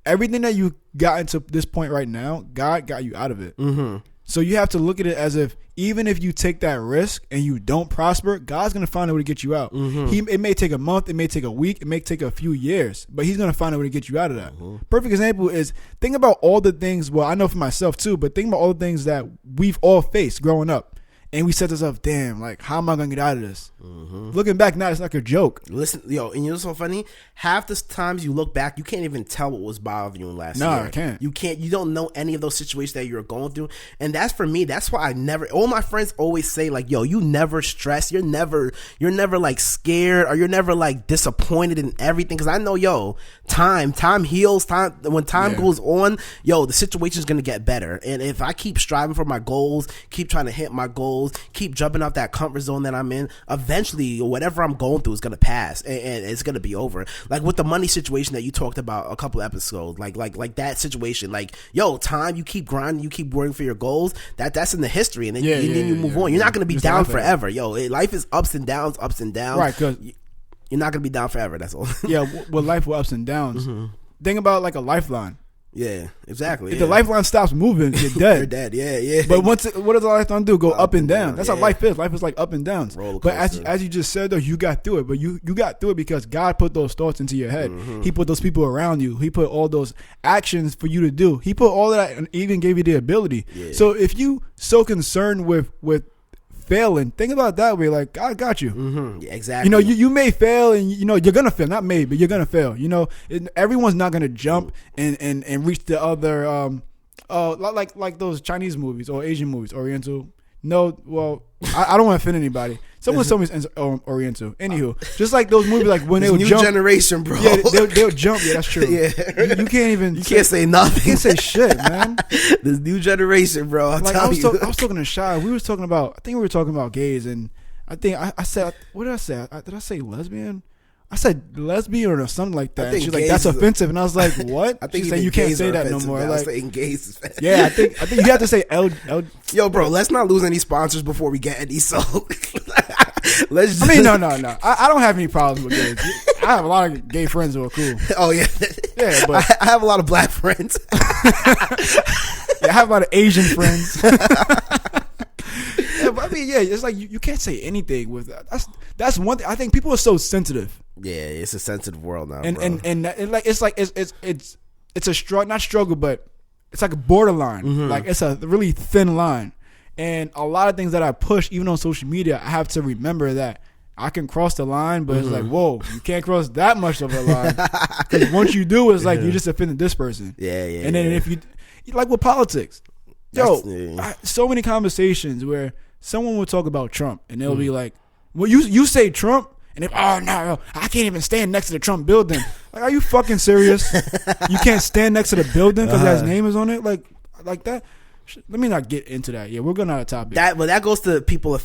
Everything that you got into this point right now, God got you out of it. Mm-hmm. So you have to look at it as if even if you take that risk and you don't prosper, God's going to find a way to get you out. Mm-hmm. It may take a month, it may take a week, it may take a few years, but he's going to find a way to get you out of that. Mm-hmm. Perfect example is think about all the things, well, I know for myself too, but think about all the things that we've all faced growing up. And we said to ourselves, damn, like, how am I going to get out of this? Mm-hmm. Looking back now, it's like a joke. Listen, yo, and you know what's so funny? Half the times you look back, you can't even tell what was bothering you last year. No, I can't. You don't know any of those situations that you're going through. And that's for me, that's why all my friends always say, like, yo, you never stress. You're never like scared or you're never like disappointed in everything. Cause I know, yo, time heals. When time goes on, yo, the situation's going to get better. And if I keep striving for my goals, keep trying to hit my goals, keep jumping out that comfort zone that I'm in, eventually whatever I'm going through is going to pass and it's going to be over. Like with the money situation that you talked about a couple episodes, like that situation, like, yo, time, you keep grinding, you keep working for your goals, that's in the history, and then you move on. You're not going to be down forever. Yo, life is ups and downs. Right, because you're not going to be down forever, that's all. Yeah, with life with ups and downs. Mm-hmm. Think about like a lifeline. Yeah, exactly. If the lifeline stops moving, you're dead. You're dead. Yeah. But what does a lifeline do? Go up and down. That's how life is. Life is like up and downs. But as you just said, though, you got through it. But you got through it because God put those thoughts into your head. Mm-hmm. He put those people around you. He put all those actions for you to do. He put all of that and even gave you the ability. Yeah. So if you so concerned with failing, think about it that way. Like, God got you. Mm-hmm. Yeah, exactly. You know, you may fail, and you know you're gonna fail. Not maybe, but you're gonna fail. You know, everyone's not gonna jump and reach the other like those Chinese movies or Asian movies, Oriental. No, well, I don't want to offend anybody. Someone told me it's Oriental. Anywho, just like those movies, like when they'll new jump. generation, bro. Yeah, they'll jump. Yeah, that's true. Yeah, you can't even. You can't say nothing. You can't say shit, man. This new generation, bro. I was talking to Shy. We were talking about. I think we were talking about gays, and I think I said, what did I say? Did I say lesbian? I said lesbian or something like that. And she's like, that's offensive, and I was like, what? I think she said you can't say that no more. Like, saying gays is yeah, I think you have to say L. Yo, bro, let's not lose any sponsors before we get any. So let's. I mean, no. I don't have any problems with gays. I have a lot of gay friends who are cool. Oh yeah, yeah. But I have a lot of black friends. Yeah, I have a lot of Asian friends. Yeah, but I mean, yeah, it's like you can't say anything with that. That's one thing. I think people are so sensitive. Yeah, it's a sensitive world now, and bro. And it's a struggle, not struggle, but it's like a borderline. Mm-hmm. Like it's a really thin line. And a lot of things that I push, even on social media, I have to remember that I can cross the line, but it's like, whoa, you can't cross that much of a line. Because once you do, it's like you just offended this person. Yeah. And then if you like with politics, so many conversations where someone will talk about Trump and they'll be like, well, you say Trump, and if no, I can't even stand next to the Trump building. Like, are you fucking serious? You can't stand next to the building because his name is on it, like that. Let me not get into that. Yeah, we're going out of topic. That goes to people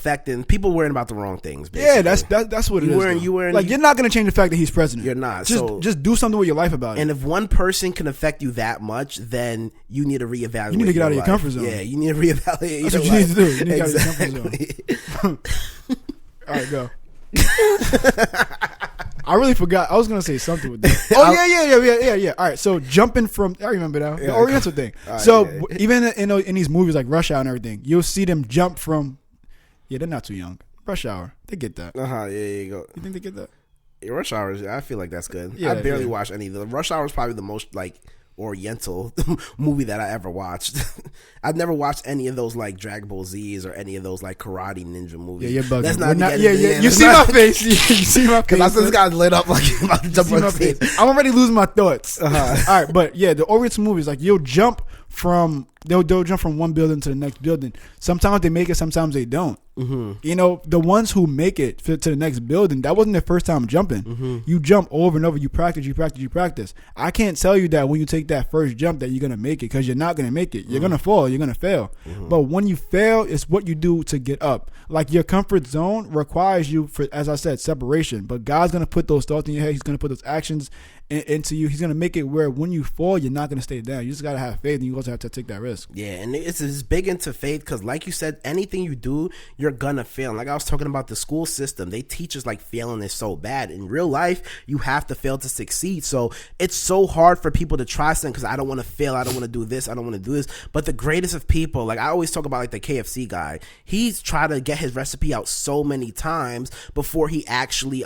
worrying about the wrong things. Basically. Yeah, that's what it is. You're not going to change the fact that he's president. You're not. Just do something with your life about it. And if one person can affect you that much, then you need to reevaluate. You need to get out of your comfort zone. Yeah, you need to reevaluate. That's what you need to do. You need to get out of your comfort zone. All right, go. I really forgot. I was gonna say something with that. Oh yeah. All right, so jumping from, I remember now, the Oriental thing. Right, so even in these movies like Rush Hour and everything, you'll see them jump from. Yeah, they're not too young. Rush Hour, they get that. Yeah, you go. You think they get that? Yeah, Rush Hour, I feel like that's good. Yeah, I barely watch any of them. Rush Hour is probably the most like Oriental movie that I ever watched. I've never watched any of those like Dragon Ball Z's or any of those like Karate Ninja movies. Yeah, you're bugging. That's not. You see my face. You see my face. Because I said this guy's lit up like about to jump on the face. I'm already losing my thoughts. All right, but yeah, the Oriental movies, like you'll jump from they'll jump from one building to the next building. Sometimes they make it, sometimes they don't. Mm-hmm. You know, the ones who make it to the next building, that wasn't their first time jumping. Mm-hmm. You jump over and over. You practice. I can't tell you that when you take that first jump that you're gonna make it, because you're not gonna make it. You're gonna fall. You're gonna fail. Mm-hmm. But when you fail, it's what you do to get up. Like your comfort zone requires you for, as I said, separation. But God's gonna put those thoughts in your head. He's gonna put those actions into you. He's gonna make it where when you fall, you're not gonna stay down. You just gotta have faith, and you also have to take that risk. Yeah, and it's big into faith because, like you said, anything you do, you're gonna fail. Like I was talking about the school system, they teach us like failing is so bad. In real life, you have to fail to succeed. So it's so hard for people to try something because I don't want to fail. I don't want to do this. I don't want to do this. But the greatest of people, like I always talk about, like the KFC guy, he's tried to get his recipe out so many times before he actually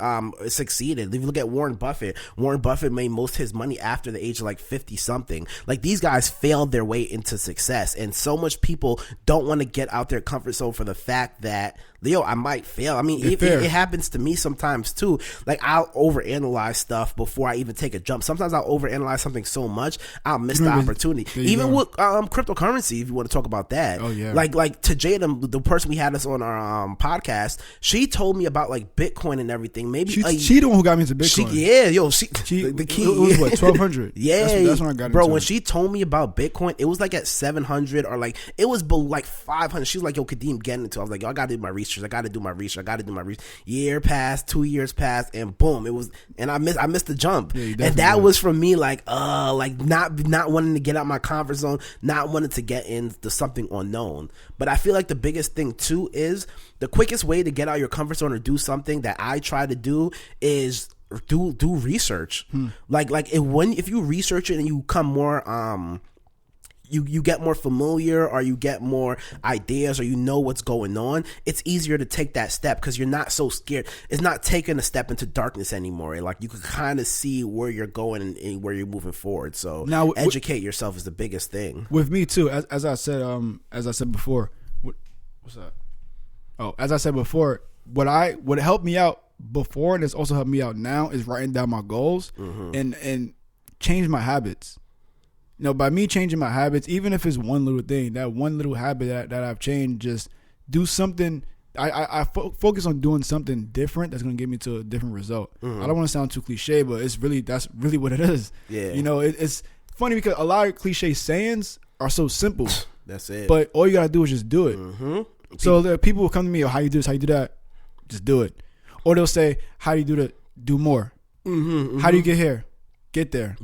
succeeded. If you look at Warren Buffett made most of his money after the age of like 50 something. Like these guys failed their way into success, and so much people don't want to get out their comfort zone for the fact that, yo, I might fail. I mean, it happens to me sometimes too. Like I'll overanalyze stuff before I even take a jump. Sometimes I'll overanalyze something so much I'll miss the opportunity. Even with cryptocurrency, if you want to talk about that. Oh yeah. Like to Jada, the person we had us on our podcast, she told me about like Bitcoin and everything. Maybe she the one who got me into Bitcoin. She the key. It was what, 1,200. Yeah, that's when I got bro. Into when it. she told me about Bitcoin, it was like at 700 or like it was below like 500. She was like, "Yo, Kadeem, get into it." I was like, "Yo, I gotta do my research. I gotta do my research." Year passed, 2 years passed, and boom, it was. And I missed the jump, and that was from me like not wanting to get out my comfort zone, not wanting to get into something unknown. But I feel like the biggest thing too is the quickest way to get out your comfort zone or do something that I try to do is do research. Like if you research it and you come more you get more familiar, or you get more ideas, or you know what's going on, it's easier to take that step because you're not so scared. It's not taking a step into darkness anymore. Like you can kind of see where you're going and where you're moving forward. So now educate yourself is the biggest thing. With me too, as I said before, what's that? Oh, as I said before, what helped me out before and it's also helped me out now is writing down my goals and change my habits. You know, by me changing my habits, even if it's one little thing, that one little habit that I've changed, just do something. I focus on doing something different that's going to get me to a different result. I don't want to sound too cliche, but that's really what it is. Yeah. You know, it's funny because a lot of cliche sayings are so simple. That's it. But all you got to do is just do it. So there are people who come to me, how you do this, how you do that, just do it. Or they'll say, how do you do that? Do more. How do you get here? Get there.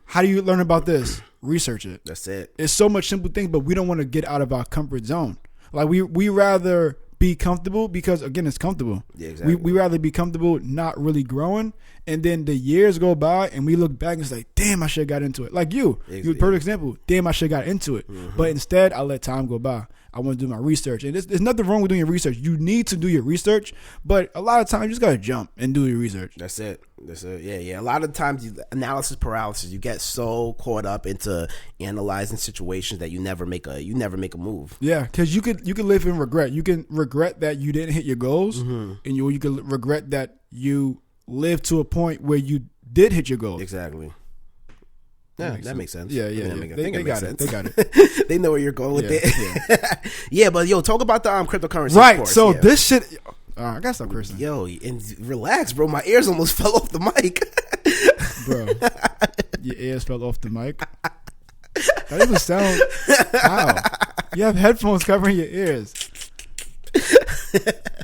How do you learn about this? Research it. That's it. It's so much simple things, but we don't want to get out of our comfort zone. Like we rather be comfortable because, again, it's comfortable. Yeah, exactly. We rather be comfortable not really growing, and then the years go by and we look back and it's like, damn, I should have got into it. Like you're a perfect example. Damn, I should have got into it. But instead I let time go by. I want to do my research. And there's nothing wrong with doing your research. You need to do your research, but a lot of times you just got to jump and do your research. That's it. Yeah. A lot of times, analysis paralysis, you get so caught up into analyzing situations that you never make a move. Yeah, because you could live in regret. You can regret that you didn't hit your goals, and you can regret that you lived to a point where you did hit your goals. Exactly. Yeah, that makes sense. Yeah. They got it. They know where you're going with it. Yeah, but yo, talk about the cryptocurrency. Right. Course. So this shit. I gotta stop cursing. Yo, and relax, bro. My ears almost fell off the mic. Bro, your ears fell off the mic. That doesn't sound. How? You have headphones covering your ears.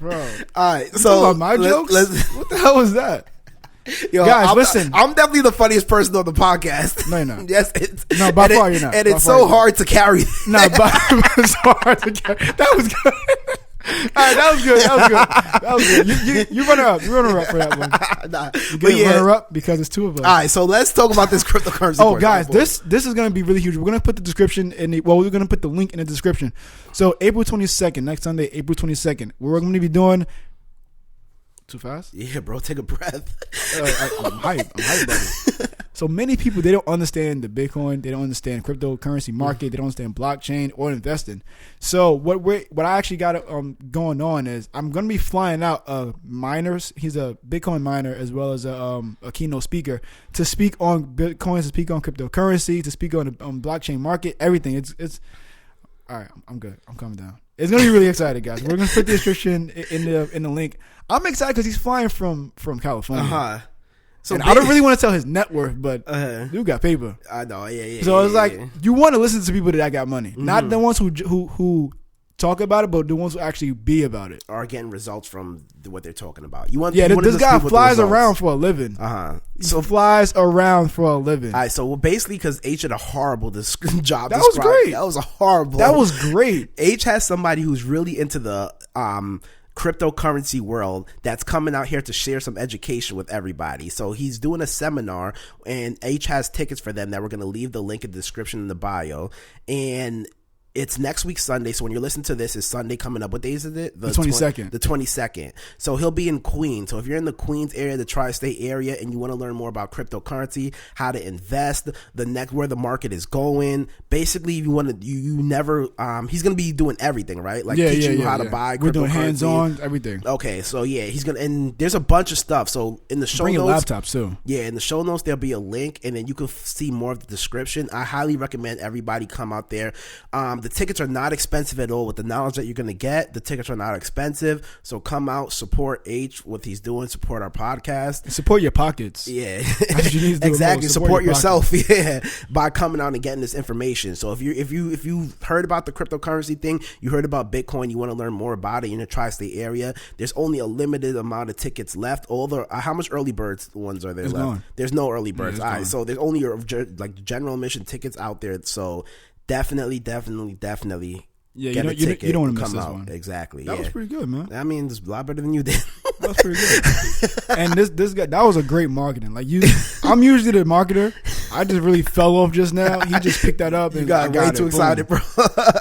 Bro. All right. So my jokes. What the hell was that? Yo, guys, listen. I'm definitely the funniest person on the podcast. No, you're not. Yes, no, by far you're not. And it's so hard to carry. No, it's so hard to carry. That was good. right, that was good. That was good. You runner up. You runner up for that one. Nah, You get runner up because it's two of us. All right, so let's talk about this cryptocurrency. Oh, guys, this is going to be really huge. We're going to put the description we're going to put the link in the description. So April 22nd, next Sunday, April 22nd, we're going to be doing. Too fast? Yeah, bro, take a breath. I'm hyped about it. So many people, they don't understand the Bitcoin. They don't understand cryptocurrency market. They don't understand blockchain or investing. So what I actually got going on is I'm going to be flying out miners. He's a Bitcoin miner as well as a keynote speaker to speak on Bitcoin, to speak on cryptocurrency, to speak on the blockchain market, everything. It's all right. I'm good. I'm coming down. It's going to be really exciting, guys. We're going to put the description in the link. I'm excited because he's flying from California. So I don't really want to tell his net worth, but dude got paper. I know, yeah. So it's like you want to listen to people that got money, not the ones who talk about it, but the ones who actually be about it, are getting results from what they're talking about. This guy flies around for a living. So flies around for a living. All right, so basically, because H did a horrible job. That was great. That was a horrible. That was great. H has somebody who's really into the cryptocurrency world that's coming out here to share some education with everybody. So he's doing a seminar, and H has tickets for them that we're going to leave the link in the description in the bio. And it's next week Sunday, so when you're listening to this, it's Sunday coming up. What day is it? The 22nd. The 22nd. So he'll be in Queens. So if you're in the Queens area, the tri-state area, and you want to learn more about cryptocurrency, how to invest, where the market is going, basically you want to, you never, he's going to be doing everything, right? Like teaching you how to buy cryptocurrency. We're doing hands-on, everything. Okay, so yeah, he's going to, and there's a bunch of stuff. So in the show notes. Bring your laptops too. Yeah, in the show notes, there'll be a link, and then you can see more of the description. I highly recommend everybody come out there. The tickets are not expensive at all. With the knowledge that you're going to get, the tickets are not expensive. So come out, support H, what he's doing, support our podcast, support your pockets. Yeah, you need to do exactly. Support yourself, yeah, by coming out and getting this information. So if you heard about the cryptocurrency thing, you heard about Bitcoin, you want to learn more about it in the tri-state area, there's only a limited amount of tickets left. All the how much early birds ones are there left? Gone. There's no early birds. Yeah, all right, so there's only your general admission tickets out there. So definitely. Yeah, get you don't want to miss come this out. one. Exactly. That was pretty good, man. I mean, it's a lot better than you did. That was pretty good. And this guy, that was a great marketing. Like I'm usually the marketer. I just really fell off just now. He just picked that up and you got way too excited, bro.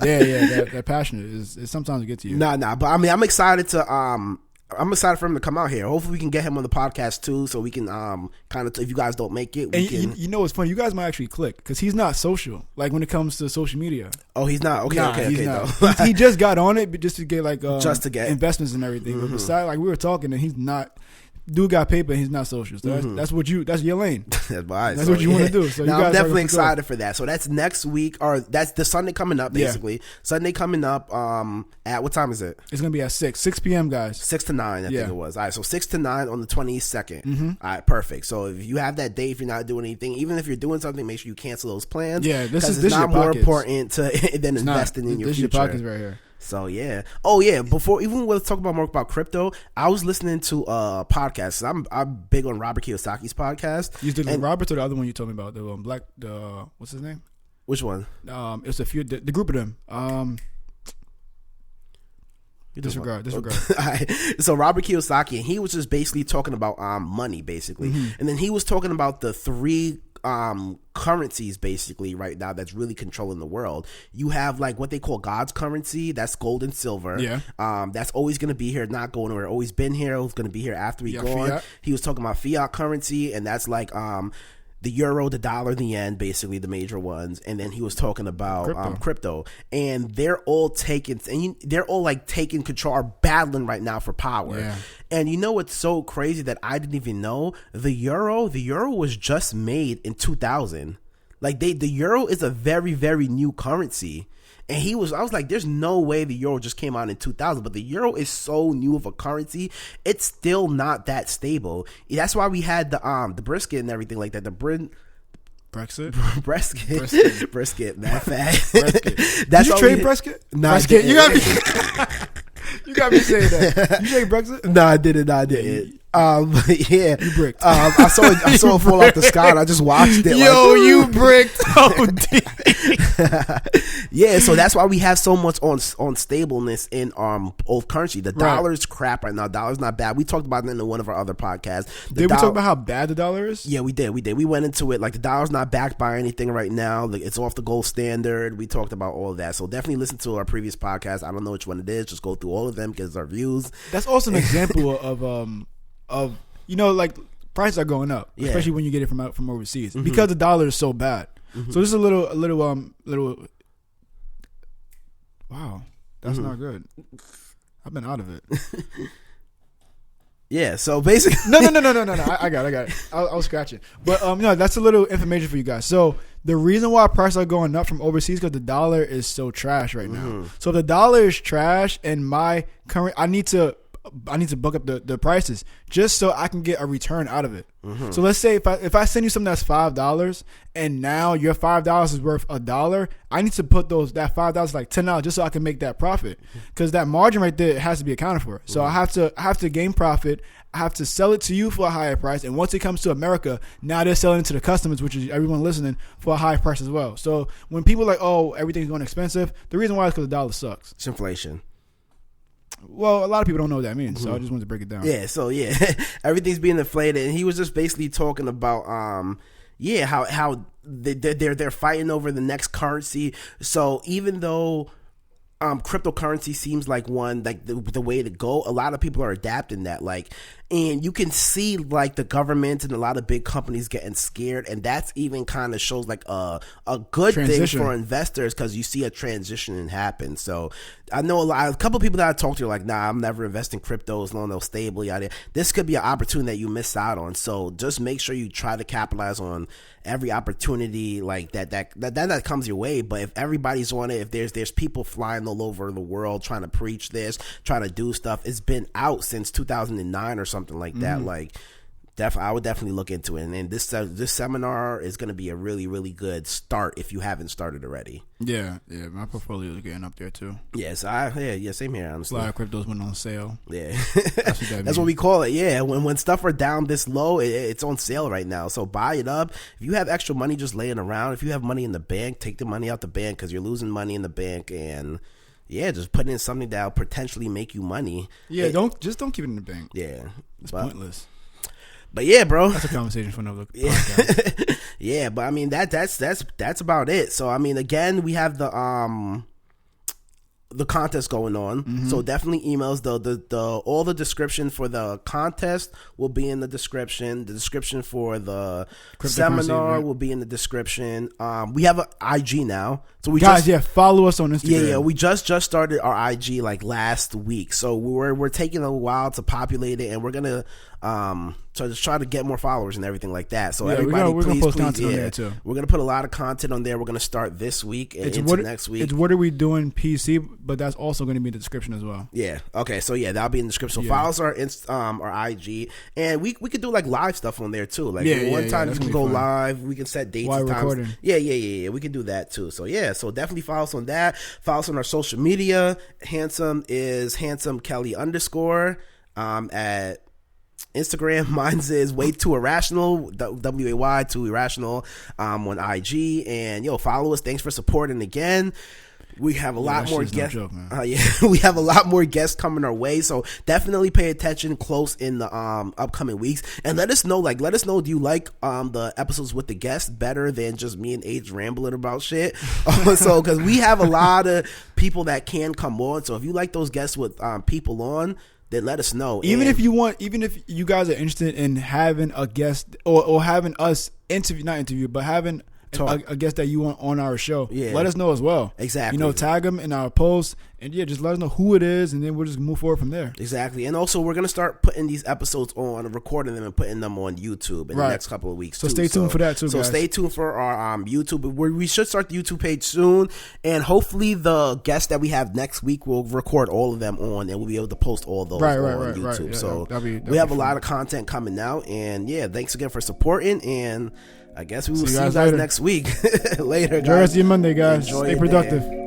Yeah. That passionate is sometimes it gets to you. Nah. But I mean, I'm excited for him to come out here. Hopefully we can get him on the podcast too, so we can kind of, if you guys don't make it, we can. You know what's funny? You guys might actually click because he's not social. Like when it comes to social media. Oh, he's not. Okay. He's not. He just got on it, but just to get just to get investments and everything. Mm-hmm. But besides, like we were talking, and he's not. Dude got paper and he's not social. So that's your lane. That's what you want to do. So I'm definitely excited for that. So that's next week, or that's the Sunday coming up, basically. Yeah. Sunday coming up, at what time is it? It's going to be at 6 p.m., guys. 6 to 9, I think it was. All right, so 6 to 9 on the 22nd. Mm-hmm. All right, perfect. So if you have that day, if you're not doing anything, even if you're doing something, make sure you cancel those plans. Yeah, this is not more pockets. Important than investing in your future. This is your pockets right here. So yeah. Oh yeah. Before even we'll talk about more about crypto, I was listening to a podcast. I'm big on Robert Kiyosaki's podcast. You did Robert or the other one you told me about the what's his name? Which one? It's a few the group of them. Disregard. Right. So Robert Kiyosaki, and he was just basically talking about money, basically, and then he was talking about the three currencies basically right now that's really controlling the world. You have like what they call God's currency, that's gold and silver. Yeah. That's always going to be here, not going anywhere. Always been here, it's going to be here after we go on. He was talking about fiat currency, and that's like the euro, the dollar, the yen, basically the major ones. And then he was talking about crypto. And they're all taking control, are battling right now for power. Yeah. And you know what's so crazy that I didn't even know? The euro was just made in 2000. Like the euro is a very, very new currency. And I was like, there's no way the euro just came out in 2000, but the euro is so new of a currency, it's still not that stable. That's why we had the brisket and everything like that. Brisket, matter of fact. Did you trade brisket? No, brisket. You got me saying that. You trade Brexit? No, I didn't. You bricked. I saw it fall out the sky, and I just watched it. Yo, you bricked. Oh, yeah. So that's why we have so much on stableness in old currency. The dollar's crap right now. Dollar's not bad. We talked about it in one of our other podcasts. Did we talk about how bad the dollar is? Yeah, we did. We went into it like the dollar's not backed by anything right now. Like, it's off the gold standard. We talked about all of that. So definitely listen to our previous podcast. I don't know which one it is. Just go through all of them because our views. That's also an example of like prices are going up, especially when you get it from overseas because the dollar is so bad. So this is a little. Wow, that's not good. I've been out of it. Yeah, so basically, no. I got it. I was scratching, but that's a little information for you guys. So the reason why prices are going up from overseas because the dollar is so trash right now. So if the dollar is trash, and my current, I need to book up the prices just so I can get a return out of it. So let's say if I send you something that's $5 and now your $5 is worth $1, I need to put that $5 like $10 just so I can make that profit because that margin right there has to be accounted for. So I have to gain profit. I have to sell it to you for a higher price, and once it comes to America, now they're selling it to the customers, which is everyone listening, for a higher price as well. So when people are like, oh, everything's going expensive, the reason why is because the dollar sucks. It's inflation. Well, a lot of people don't know what that means, so I just wanted to break it down. Yeah, so everything's being inflated, and he was just basically talking about how they're fighting over the next currency. So even though cryptocurrency seems like one like the way to go, a lot of people are adapting that, like, and you can see like the government and a lot of big companies getting scared, and that's even kind of shows like a good thing for investors because you see a transition happen. So I know a couple of people that I talked to are like, nah, I'm never investing crypto as long as they'll stable. This could be an opportunity that you miss out on. So just make sure you try to capitalize on every opportunity like that comes your way. But if everybody's on it, if there's people flying all over the world trying to preach this, trying to do stuff, it's been out since 2009 or something like that. Like, I would definitely look into it. And this seminar is going to be a really, really good start if you haven't started already. Yeah, my portfolio is getting up there too. Yes, same here. Honestly, a lot of cryptos went on sale. Yeah, that's what we call it. Yeah, when stuff are down this low, it's on sale right now. So buy it up. If you have extra money just laying around, if you have money in the bank, take the money out the bank because you're losing money in the bank, and just put in something that'll potentially make you money. Yeah, don't keep it in the bank. Yeah, it's pointless. But yeah, bro, that's a conversation for another podcast. Yeah, but I mean that's about it. So I mean, again, we have the contest going on, so definitely emails. The all the description for the contest will be in the description. The description for the seminar will be in the description. We have an IG now, so we follow us on Instagram. Yeah, we just started our IG like last week, so we're taking a while to populate it, and we're gonna so just try to get more followers and everything like that. So everybody, we're gonna post content on there too. We're gonna put a lot of content on there. We're gonna start this week and into next week. It's what are we doing PC, but that's also going to be in the description as well. Yeah. Okay. So that'll be in the description. So follow our IG, and we could do like live stuff on there too. Like one time you can go live. We can set dates and times. Recording. Yeah. We can do that too. So so definitely follow us on that. Follow us on our social media. Handsome is Handsome Kelly _ at Instagram. Mine's is way too irrational, WAY too irrational on IG, and follow us. Thanks for supporting again. We have a lot more guests. No joke, we have a lot more guests coming our way, so definitely pay attention close in the upcoming weeks, and let us know. Do you like the episodes with the guests better than just me and Age rambling about shit? So because we have a lot of people that can come on, so if you like those guests with people on, then let us know. Even if you guys are interested in having a guest or having us having a guest that you want on our show, let us know as well. Exactly. Tag them in our posts, and just let us know who it is, and then we'll just move forward from there. Exactly. And also, we're going to start putting these episodes recording them and putting them on YouTube in the next couple of weeks. So stay tuned for that too, guys. So stay tuned for our YouTube. We should start the YouTube page soon, and hopefully the guests that we have next week, we'll record all of them on, and we'll be able to post all those on YouTube. Yeah, so we have a lot of content coming out, and thanks again for supporting, and I guess we will see you guys next week. Later, guys. Enjoy the rest of your Monday, guys. Stay productive.